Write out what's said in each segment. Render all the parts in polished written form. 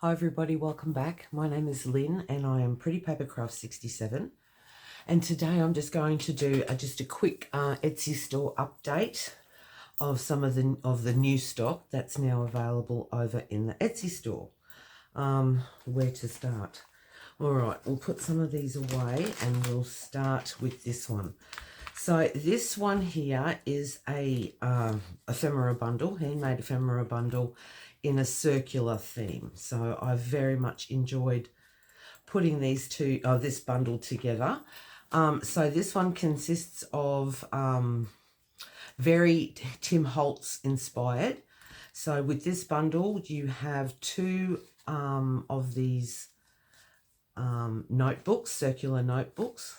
Hi everybody, welcome back. My name is Lynn and I am Pretty Papercrafts 67, and today I'm just going to do just a quick Etsy store update of some of the new stock that's now available over in the Etsy store. Where to start? Alright, we'll put some of these away and we'll start with this one. So this one here is a ephemera bundle, handmade ephemera bundle in a circular theme. So I very much enjoyed putting this bundle together. So this one consists of very Tim Holtz inspired. So with this bundle, you have two of these notebooks, circular notebooks.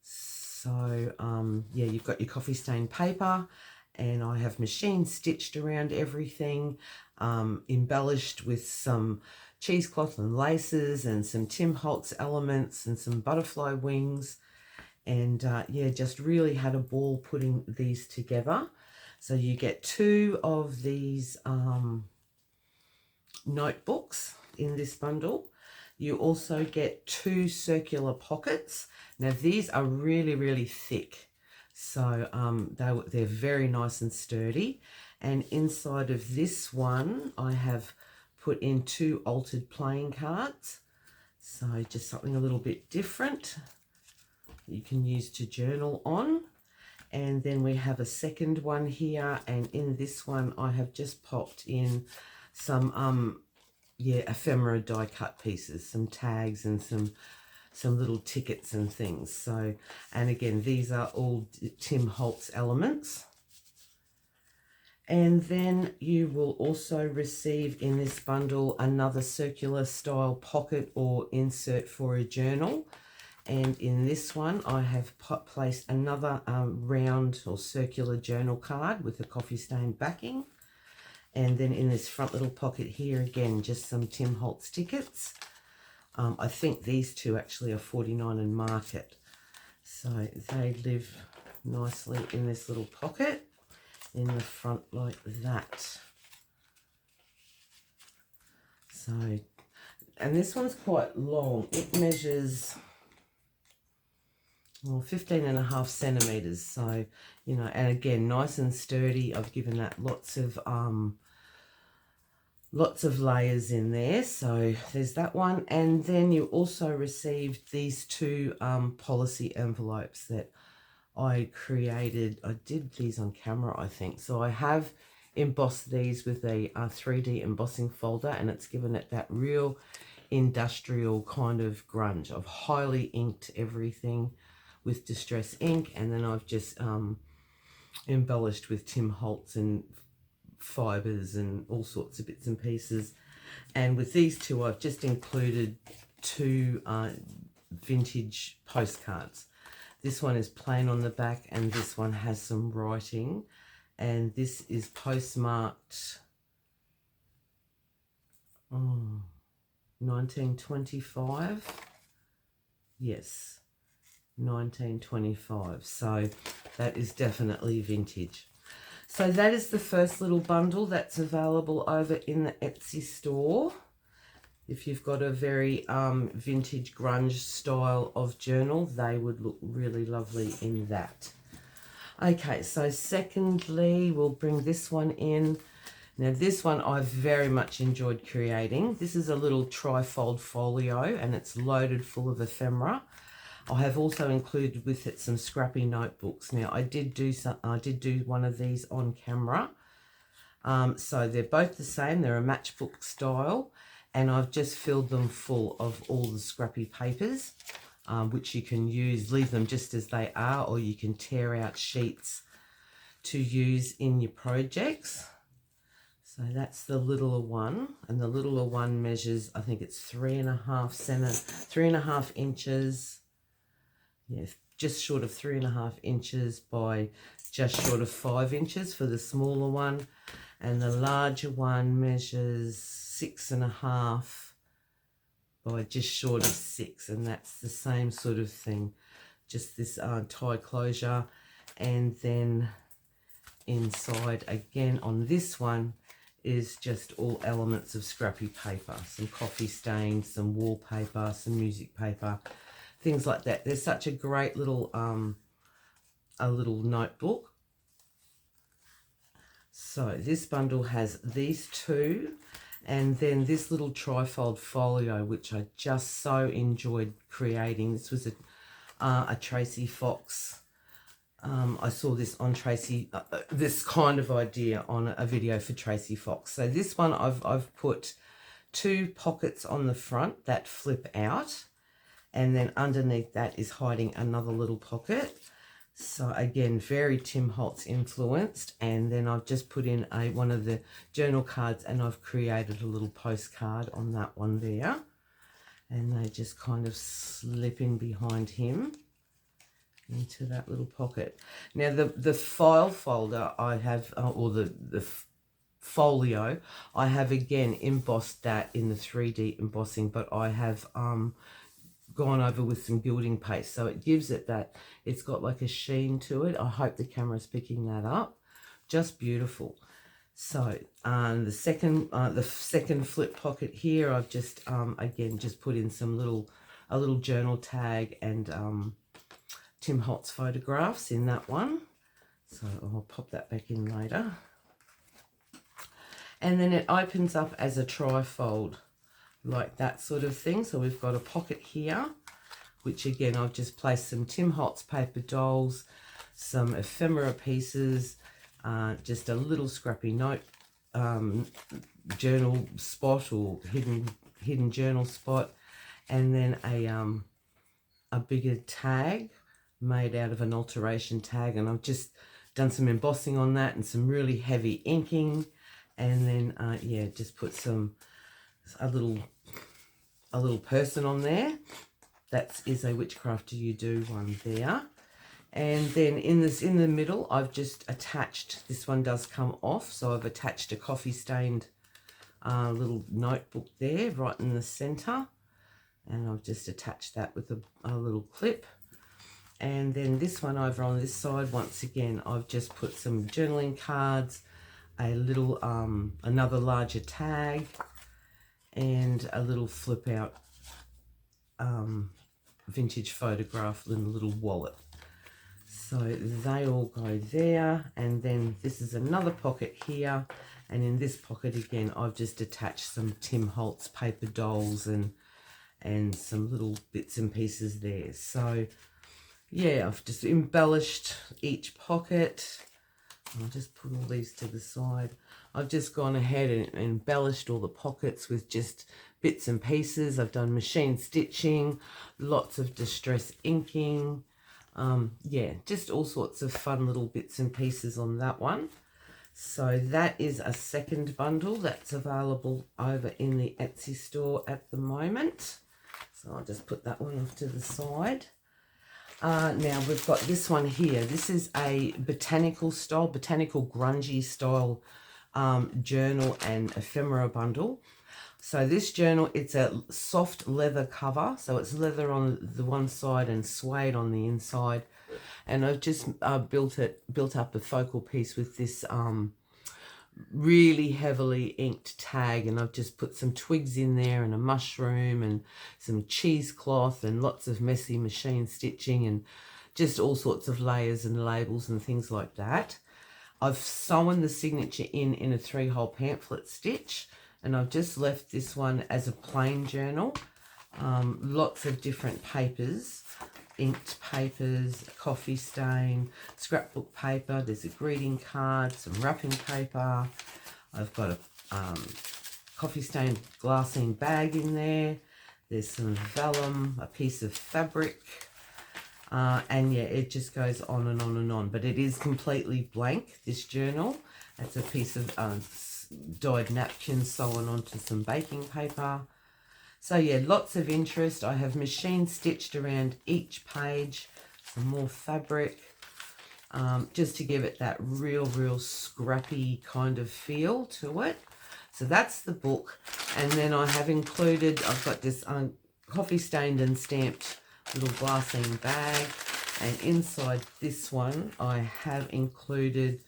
So yeah, you've got your coffee stain paper, and I have machine stitched around everything, embellished with some cheesecloth and laces and some Tim Holtz elements and some butterfly wings. And yeah, just really had a ball putting these together. So you get two of these notebooks in this bundle. You also get two circular pockets. Now these are really, really thick. So they're very nice and sturdy. And inside of this one, I have put in two altered playing cards. So just something a little bit different you can use to journal on. And then we have a second one here. And in this one, I have just popped in some, ephemera die cut pieces, some tags and some little tickets and things. So, and again, these are all Tim Holtz elements. And then you will also receive in this bundle another circular style pocket or insert for a journal. And in this one, I have placed another round or circular journal card with a coffee stain backing. And then in this front little pocket here, again, just some Tim Holtz tickets. I think these two actually are 49 and Market. So they live nicely in this little pocket in the front like that. So, and this one's quite long. It measures 15.5 centimeters. So, you know, and again, nice and sturdy. I've given that lots of layers in there. So there's that one. And then you also received these two policy envelopes that I created. I did these on camera, I think. So I have embossed these with a 3D embossing folder, and it's given it that real industrial kind of grunge. I've highly inked everything with distress ink, and then I've just embellished with Tim Holtz and fibers and all sorts of bits and pieces. And with these two, I've just included two vintage postcards. This one is plain on the back, and this one has some writing, and this is postmarked 1925. Yes, 1925. So that is definitely vintage. So that is the first little bundle that's available over in the Etsy store. If you've got a very vintage grunge style of journal, they would look really lovely in that. Okay, so secondly, we'll bring this one in. Now this one I've very much enjoyed creating. This is a little Trifold Folio, and it's loaded full of ephemera. I have also included with it some scrappy notebooks. Now I did do one of these on camera. So they're both the same. They're a matchbook style, and I've just filled them full of all the scrappy papers, which you can use, leave them just as they are, or you can tear out sheets to use in your projects. So that's the littler one, and the littler one measures, I think it's 3.5 inches. Yes, just short of 3.5 inches by just short of 5 inches for the smaller one. And the larger one measures 6.5 by just short of 6. And that's the same sort of thing. Just this tie closure. And then inside again on this one, is just all elements of scrappy paper, some coffee stains, some wallpaper, some music paper, things like that. There's such a great little a little notebook. So this bundle has these two, and then this little Trifold Folio, which I just so enjoyed creating. This was a Tracy Fox. I saw this on Tracy, this kind of idea on a video for Tracy Fox. So this one I've put 2 pockets on the front that flip out, and then underneath that is hiding another little pocket. So again, very Tim Holtz influenced. And then I've just put in one of the journal cards, and I've created a little postcard on that one there. And they just kind of slip in behind him into that little pocket. Now the file folder I have, or the folio, I have again embossed that in the 3D embossing, but I have gone over with some gilding paste, so it gives it that, it's got like a sheen to it. I hope the camera's picking that up. Just beautiful. So the second flip pocket here, I've just again just put in a little journal tag and Tim Holtz photographs in that one. So I'll pop that back in later. And then it opens up as a trifold, like that sort of thing. So we've got a pocket here, which again, I've just placed some Tim Holtz paper dolls, some ephemera pieces, just a little scrappy note journal spot, or hidden journal spot, and then a bigger tag made out of an alteration tag, and I've just done some embossing on that and some really heavy inking, and then yeah, just put a little person on there. That is a Witchcraft Do You Do one there. And then in the middle, I've just attached, this one does come off, so I've attached a coffee stained little notebook there right in the center, and I've just attached that with a little clip. And then this one over on this side, once again, I've just put some journaling cards, a little another larger tag, and a little flip out vintage photograph in a little wallet. So they all go there. And then this is another pocket here, and in this pocket again, I've just attached some Tim Holtz paper dolls and some little bits and pieces there. So yeah, I've just embellished each pocket. I'll just put all these to the side. I've just gone ahead and embellished all the pockets with just bits and pieces. I've done machine stitching, lots of distress inking. Yeah, just all sorts of fun little bits and pieces on that one. So that is a second bundle that's available over in the Etsy store at the moment. So I'll just put that one off to the side. Now we've got this one here. This is a botanical grungy style journal and ephemera bundle. So this journal, it's a soft leather cover, so it's leather on the one side and suede on the inside. And I've just built up a focal piece with this really heavily inked tag, and I've just put some twigs in there and a mushroom and some cheesecloth and lots of messy machine stitching and just all sorts of layers and labels and things like that. I've sewn the signature in a 3-hole pamphlet stitch, and I've just left this one as a plain journal. Lots of different papers, inked papers, coffee stain, scrapbook paper, there's a greeting card, some wrapping paper. I've got a coffee stain glassine bag in there. There's some vellum, a piece of fabric, and yeah, it just goes on and on and on. But it is completely blank, this journal. It's a piece of dyed napkin sewn onto some baking paper. So yeah, lots of interest. I have machine stitched around each page, some more fabric, just to give it that real scrappy kind of feel to it. So that's the book. And then I have included, I've got this coffee stained and stamped little glassine bag. And inside this one, I have included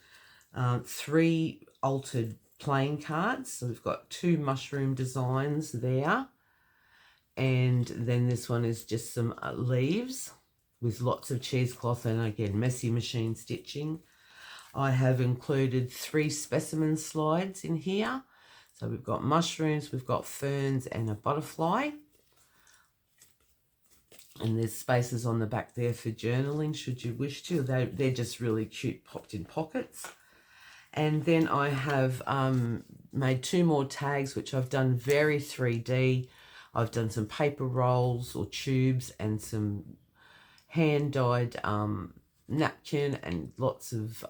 3 altered playing cards. So we've got 2 mushroom designs there. And then this one is just some leaves with lots of cheesecloth and again, messy machine stitching. I have included 3 specimen slides in here. So we've got mushrooms, we've got ferns and a butterfly. And there's spaces on the back there for journaling should you wish to. They're just really cute popped in pockets. And then I have made 2 more tags, which I've done very 3D. I've done some paper rolls or tubes and some hand-dyed napkin and lots of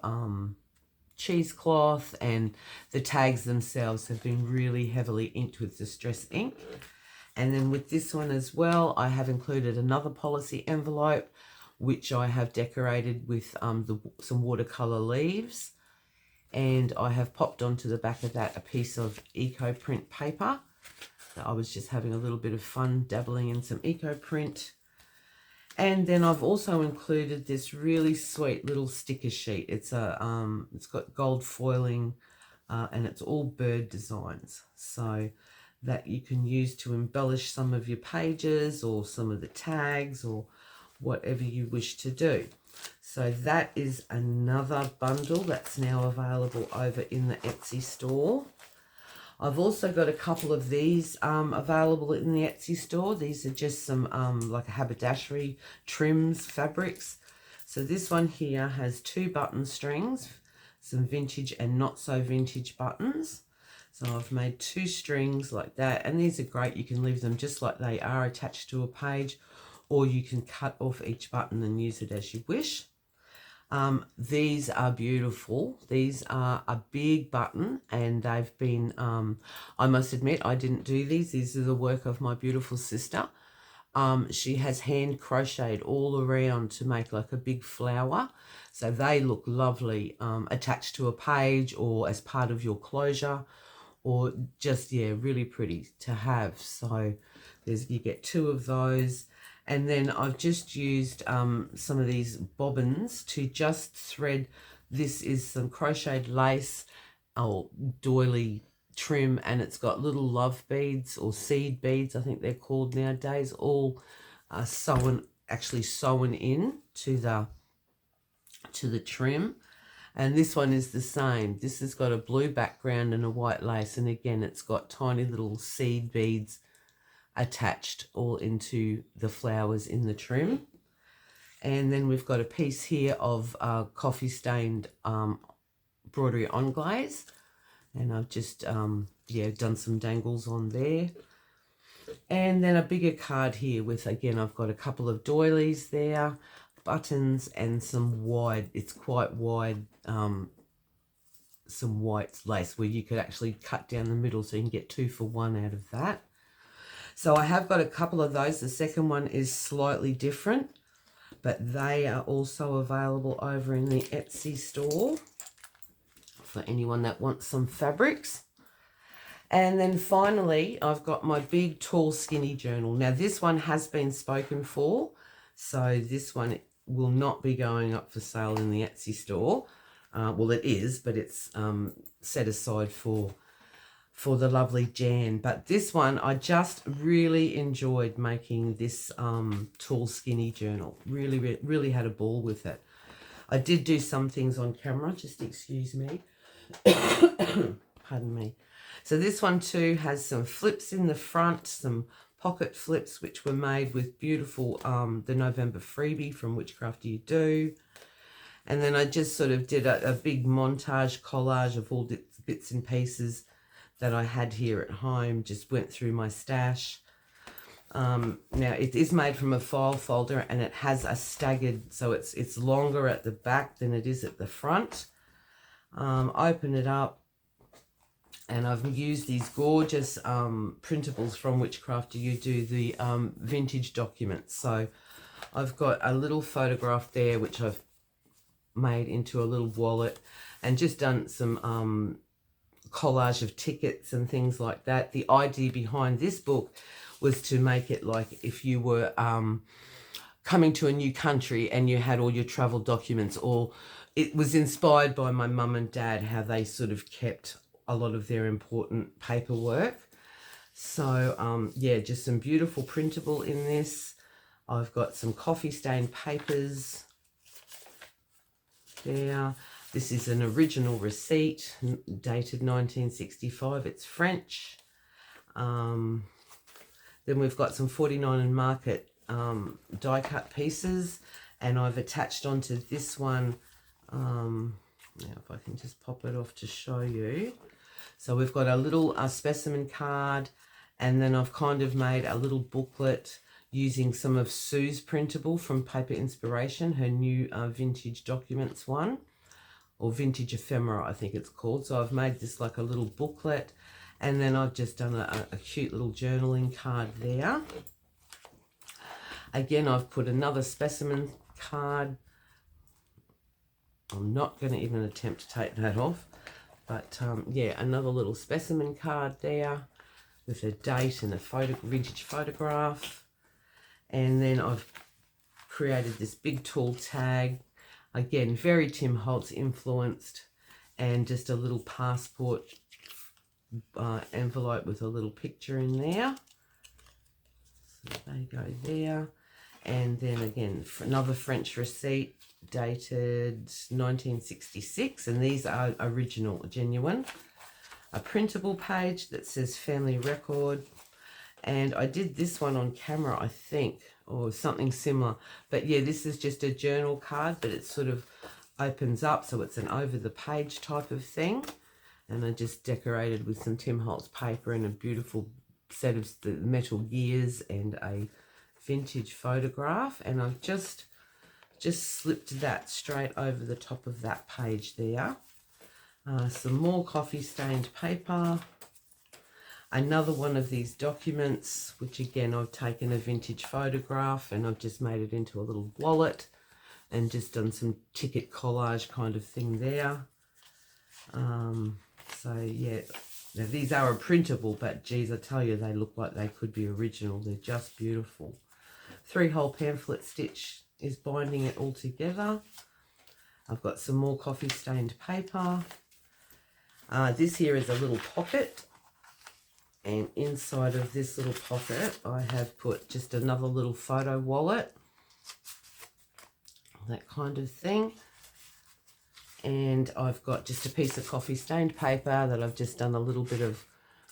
cheesecloth, and the tags themselves have been really heavily inked with Distress ink. And then with this one as well, I have included another policy envelope, which I have decorated with some watercolor leaves. And I have popped onto the back of that a piece of eco print paper. So I was just having a little bit of fun dabbling in some eco print. And then I've also included this really sweet little sticker sheet. It's got gold foiling and it's all bird designs. So that you can use to embellish some of your pages or some of the tags or whatever you wish to do. So that is another bundle that's now available over in the Etsy store. I've also got a couple of these available in the Etsy store. These are just some like a haberdashery trims fabrics. So this one here has 2 button strings, some vintage and not so vintage buttons. So I've made 2 strings like that, and these are great. You can leave them just like they are attached to a page, or you can cut off each button and use it as you wish. These are beautiful. These are a big button, and they've been, I must admit, I didn't do these. These are the work of my beautiful sister. She has hand crocheted all around to make like a big flower. So they look lovely attached to a page or as part of your closure, or just, yeah, really pretty to have. So you get 2 of those. And then I've just used some of these bobbins to just thread. This is some crocheted lace or doily trim, and it's got little love beads or seed beads, I think they're called nowadays, all actually sewn in to the trim. And this one is the same. This has got a blue background and a white lace, and again it's got tiny little seed beads attached all into the flowers in the trim. And then we've got a piece here of coffee stained broderie on glaze, and I've just done some dangles on there. And then a bigger card here with, again, I've got a couple of doilies there, buttons, and some wide, it's quite wide, some white lace where you could actually cut down the middle so you can get 2 for 1 out of that. So I have got a couple of those. The second one is slightly different, but they are also available over in the Etsy store for anyone that wants some fabrics. And then finally, I've got my big, tall, skinny journal. Now, this one has been spoken for, so this one will not be going up for sale in the Etsy store. Well, it is, but it's set aside for the lovely Jan. But this one, I just really enjoyed making this tall, skinny journal. Really had a ball with it. I did do some things on camera, just excuse me. Pardon me. So this one too has some flips in the front, some pocket flips, which were made with beautiful, the November freebie from Witchcraft You Do. And then I just sort of did a big montage collage of all the bits and pieces that I had here at home, just went through my stash. Now it is made from a file folder, and it has a staggered, so it's longer at the back than it is at the front. Open it up, and I've used these gorgeous printables from Witchcraft You Do, the vintage documents. So I've got a little photograph there which I've made into a little wallet, and just done some collage of tickets and things like that. The idea behind this book was to make it like if you were coming to a new country and you had all your travel documents, or it was inspired by my mum and dad, how they sort of kept a lot of their important paperwork. So yeah, just some beautiful printable in this. I've got some coffee stained papers there. This is an original receipt dated 1965. It's French. Then we've got some 49 and Market die cut pieces, and I've attached onto this one, now if I can just pop it off to show you. So we've got a little specimen card, and then I've kind of made a little booklet using some of Sue's printable from Paper Inspiration, her new vintage documents one, or vintage ephemera I think it's called. So I've made this like a little booklet, and then I've just done a cute little journaling card there. Again, I've put another specimen card. I'm not going to even attempt to take that off, but yeah, another little specimen card there with a date and a vintage photograph. And then I've created this big tool tag, again very Tim Holtz influenced, and just a little passport envelope with a little picture in there. So they go there. And then again, another French receipt dated 1966, and these are original, genuine. A printable page that says family record, and I did this one on camera I think, or something similar, but yeah, this is just a journal card, but it sort of opens up, so it's an over the page type of thing. And I just decorated with some Tim Holtz paper and a beautiful set of the metal gears and a vintage photograph, and I've just slipped that straight over the top of that page there. Some more coffee stained paper, another one of these documents, which again I've taken a vintage photograph and I've just made it into a little wallet and just done some ticket collage kind of thing there. So yeah, now these are a printable, but geez, I tell you, they look like they could be original. They're just beautiful. 3-hole pamphlet stitch is binding it all together. I've got some more coffee stained paper. This here is a little pocket, and inside of this little pocket I have put just another little photo wallet, that kind of thing. And I've got just a piece of coffee stained paper that I've just done a little bit of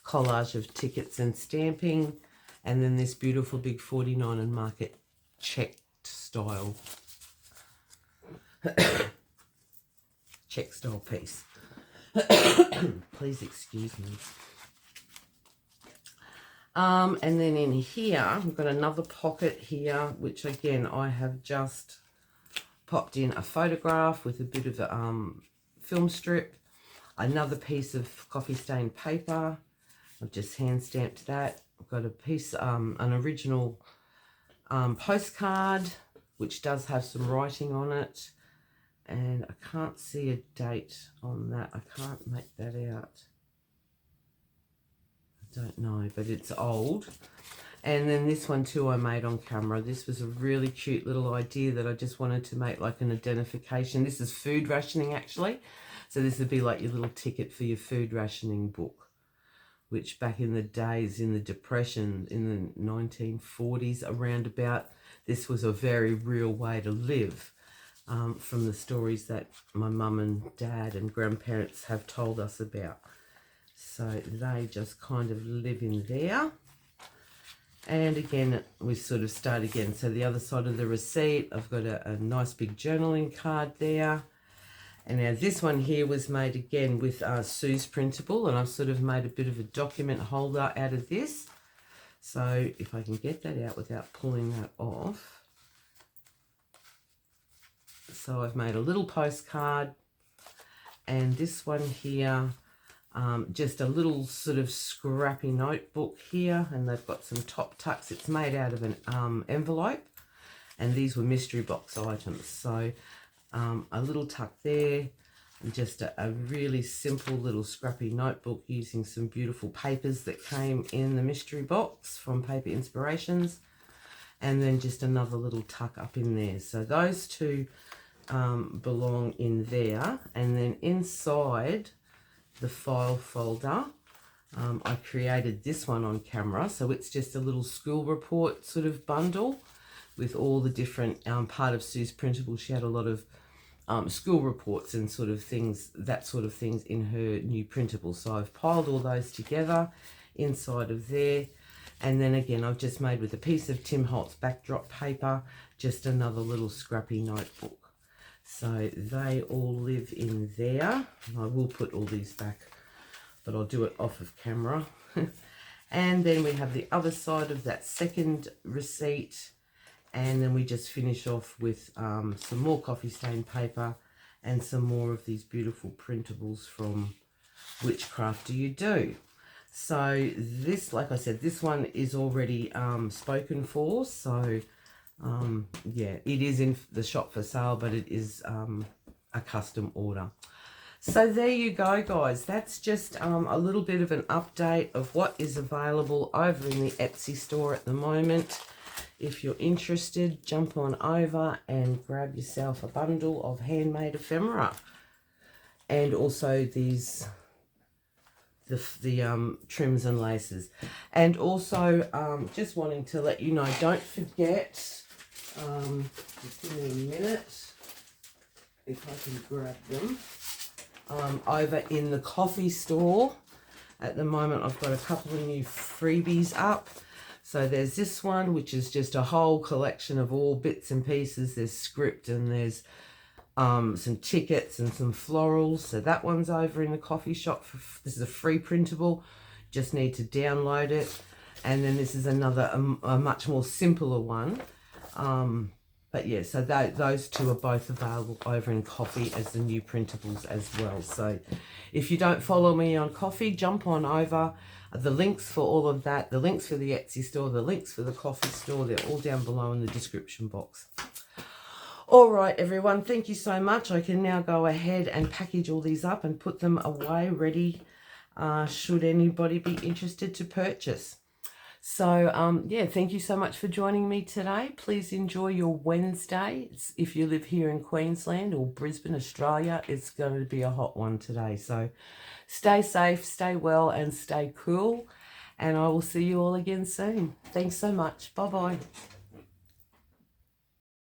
collage of tickets and stamping, and then this beautiful big 49 and Market checked style check style piece. Please excuse me. And then in here we've got another pocket here, which again I have just popped in a photograph with a bit of a film strip, another piece of coffee stained paper. I've just hand stamped that. I've got a piece, an original postcard, which does have some writing on it, and I can't see a date on that. I can't make that out. I don't know, but it's old. And then this one too I made on camera. This was a really cute little idea that I just wanted to make like an identification. This is food rationing actually. So this would be like your little ticket for your food rationing book, which back in the days, in the Depression, in the 1940s, around about, this was a very real way to live, from the stories that my mum and dad and grandparents have told us about. So they just kind of live in there. And again, we sort of start again. So the other side of the receipt, I've got a nice big journaling card there. And now this one here was made again with Sue's printable, and I've sort of made a bit of a document holder out of this. So if I can get that out without pulling that off. So I've made a little postcard, and this one here, just a little sort of scrappy notebook here, and they've got some top tucks. It's made out of an envelope, and these were mystery box items. So a little tuck there, and just a really simple little scrappy notebook using some beautiful papers that came in the mystery box from Paper Inspirations, and then just another little tuck up in there. So those two belong in there, and then inside the file folder. I created this one on camera, so it's just a little school report sort of bundle with all the different part of Sue's printable. She had a lot of school reports and sort of things, that sort of things in her new printable. So I've piled all those together inside of there. And then again, I've just made with a piece of Tim Holtz backdrop paper, just another little scrappy notebook. So they all live in there. I will put all these back, but I'll do it off of camera. And then we have the other side of that second receipt. And then we just finish off with some more coffee stain paper and some more of these beautiful printables from Which Craft Do You Do? So this, like I said, this one is already spoken for. So yeah, it is in the shop for sale, but it is a custom order. So there you go, guys. That's just a little bit of an update of what is available over in the Etsy store at the moment. If you're interested, jump on over and grab yourself a bundle of handmade ephemera. And also these, the trims and laces. And also just wanting to let you know, don't forget, just give me a minute if I can grab them. Over in the coffee store at the moment, I've got a couple of new freebies up. So there's this one, which is just a whole collection of all bits and pieces. There's script and there's some tickets and some florals. So that one's over in the coffee shop. This is a free printable. Just need to download it. And then this is another, a much more simpler one. But yeah, so those two are both available over in coffee as the new printables as well. So if you don't follow me on coffee, jump on over. The links for all of that, the links for the Etsy store, the links for the coffee store, they're all down below in the description box. All right, everyone, thank you so much. I can now go ahead and package all these up and put them away ready should anybody be interested to purchase. So, yeah, thank you so much for joining me today. Please enjoy your Wednesday. If you live here in Queensland or Brisbane, Australia, it's going to be a hot one today. So stay safe, stay well, and stay cool. And I will see you all again soon. Thanks so much. Bye-bye.